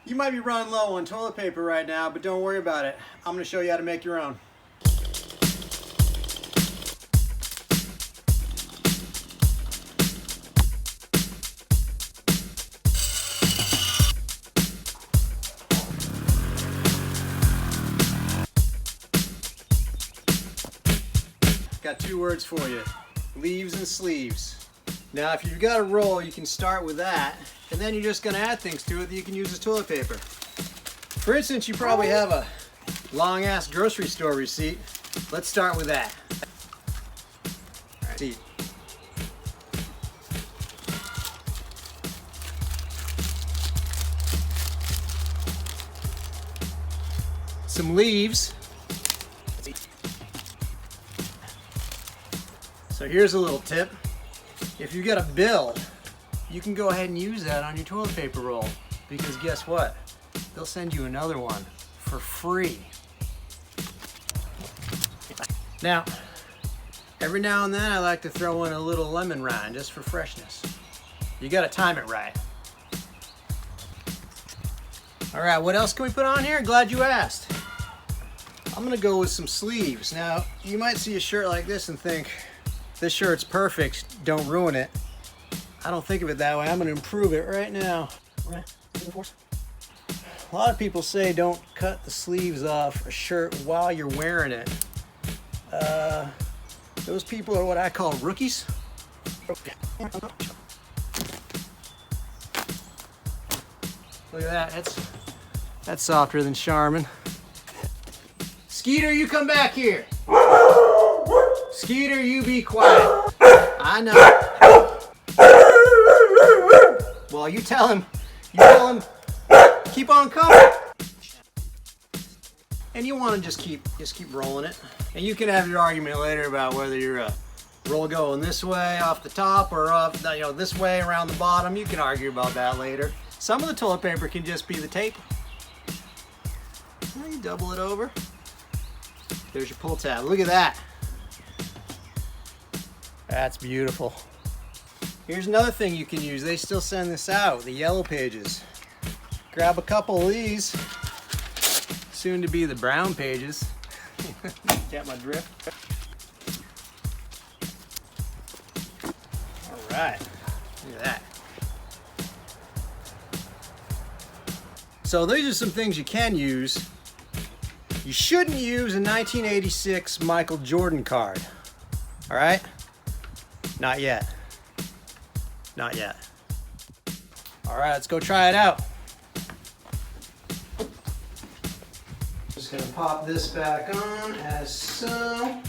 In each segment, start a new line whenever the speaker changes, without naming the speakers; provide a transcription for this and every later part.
You might be running low on toilet paper right now, but don't worry about it. I'm going to show you how to make your own. Got two words for you: leaves and sleeves. Now if you've got a roll, you can start with that, and then you're just going to add things to it that you can use as toilet paper. For instance, you probably have a long ass grocery store receipt. Let's start with that. All right. Some leaves. So here's a little tip. If you get a bill, you can go ahead and use that on your toilet paper roll, because guess what? They'll send you another one for free. Now, every now and then I like to throw in a little lemon rind just for freshness. You gotta time it right. All right, what else can we put on here? Glad you asked. I'm gonna go with some sleeves. Now, you might see a shirt like this and think, this shirt's perfect, don't ruin it. I don't think of it that way. I'm gonna improve it right now. A lot of people say don't cut the sleeves off a shirt while you're wearing it. Those people are what I call rookies. Look at that, that's softer than Charmin. Skeeter, you come back here. Skeeter, you be quiet. I know. Well, you tell him, keep on coming. And you want to just keep rolling it. And you can have your argument later about whether you're a roll going this way off the top or off, this way around the bottom. You can argue about that later. Some of the toilet paper can just be the tape. Now you double it over. There's your pull tab. Look at that. That's beautiful. Here's another thing you can use. They still send this out, the yellow pages. Grab a couple of these. Soon to be the brown pages. Get my drift? All right, look at that. So these are some things you can use. You shouldn't use a 1986 Michael Jordan card. All right? Not yet. Not yet. All right, let's go try it out. Just gonna pop this back on as so.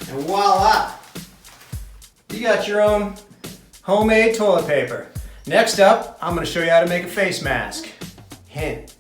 And voila! You got your own homemade toilet paper. Next up, I'm gonna show you how to make a face mask. Hint.